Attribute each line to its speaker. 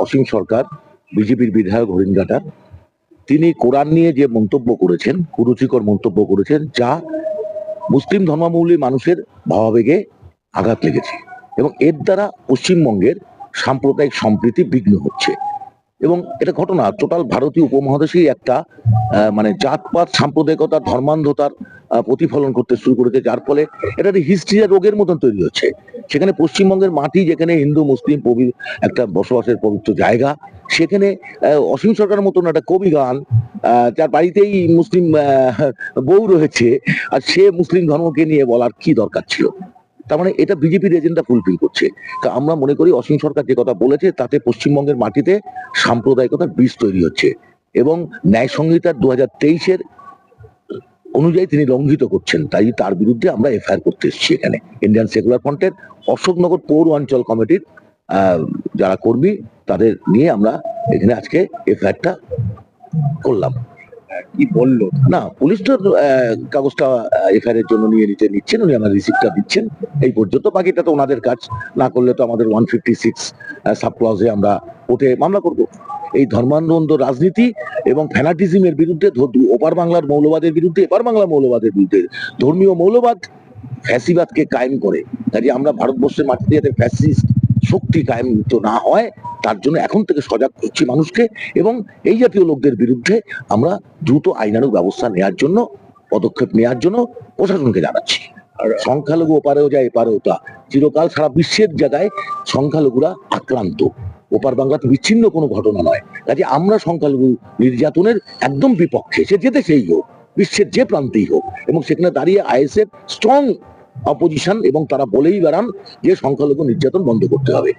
Speaker 1: অসীম সরকার, বিজেপির বিধায়ক হরিণঘাটার, তিনি কোরআন নিয়ে যে মন্তব্য করেছেন, কুরুচিকর মন্তব্য করেছেন, যা মুসলিম ধর্মাবলম্বী মানুষের ভাবাবেগে আঘাত লেগেছে এবং এর দ্বারা পশ্চিমবঙ্গের সাম্প্রদায়িক সম্প্রীতি বিঘ্ন হচ্ছে। এবং এটা ঘটনা টোটাল ভারতীয় উপমহাদেশেই একটা মানে জাতপাত, সাম্প্রদায়িকতা, ধর্মান্ধতার প্রতিফলন করতে শুরু করেছে, যার ফলে এটা হিস্ট্রিয়া রোগের মতন তৈরি হচ্ছে। সেখানে পশ্চিমবঙ্গের মাটি, যেখানে হিন্দু মুসলিম একটা বসবাসের পবিত্র জায়গা, সেখানে অসীম সরকারের মতন একটা কবি গান, যার বাড়িতেই মুসলিম বউ রয়েছে, আর সে মুসলিম ধর্মকে নিয়ে বলার কি দরকার ছিল? তার মানে এটা বিজেপির এজেন্ডা ফুলফিল করছে। তা আমরা মনে করি অসীম সরকার যে কথা বলেছে তাতে পশ্চিমবঙ্গের মাটিতে সাম্প্রদায়িকতার বীজ তৈরি হচ্ছে এবং ন্যায় সংহিতার 2023-এর অনুযায়ী তিনি লঙ্ঘিত করছেন। তাই তার বিরুদ্ধে আমরা এফআইআর করতে এসেছি এখানে। ইন্ডিয়ান সেকুলার ফ্রন্টের অশোকনগর পৌর অঞ্চল কমিটির যারা কর্মী, তাদের নিয়ে আমরা এখানে আজকে এফআইআরটা করলাম।
Speaker 2: কি বললো
Speaker 1: না, পুলিশ তো কাগজটা এফআইআর এর জন্য নিচ্ছেন, উনি আমার রিসিপ্টটা দিচ্ছেন, এই পর্যন্ত। বাকিটা তো ওনাদের কাজ, না করলে তো আমাদের 156 সাব ক্লজে আমরা কোর্টে মামলা করব। এই ধর্মান্ধ রাজনীতি এবং ফ্যানাটিজমের বিরুদ্ধে, ওপার বাংলার মৌলবাদের বিরুদ্ধে, এপার বাংলার মৌলবাদের বিরুদ্ধে, ধর্মীয় মৌলবাদ ফ্যাসিবাদকে কায়েম করে। কাজে আমরা ভারতবর্ষের মাটিতে যাতে ফ্যাসিস্ট শক্তি কায়েম তো না হয়, তার জন্য এখন থেকে সজাগ করছি মানুষকে এবং এই জাতীয় লোকদের বিরুদ্ধে আমরা দ্রুত আইনানুগ ব্যবস্থা নেওয়ার জন্য, পদক্ষেপ নেওয়ার জন্য প্রশাসনকে জানাচ্ছি। আর সংখ্যালঘু ওপারেও যায় এপারেও তা, চিরকাল সারা বিশ্বের জায়গায় সংখ্যালঘুরা আক্রান্ত, ওপার বাংলাতে বিচ্ছিন্ন কোনো ঘটনা নয়। কাজে আমরা সংখ্যালঘু নির্যাতনের একদম বিপক্ষে, সে যেতে সেই হোক, বিশ্বের যে প্রান্তেই হোক। এবং সেখানে দাঁড়িয়ে আইএসএফ স্ট্রং অপোজিশন, এবং তারা বলেই বেড়ান যে সংখ্যালঘু নির্যাতন বন্ধ করতে হবে।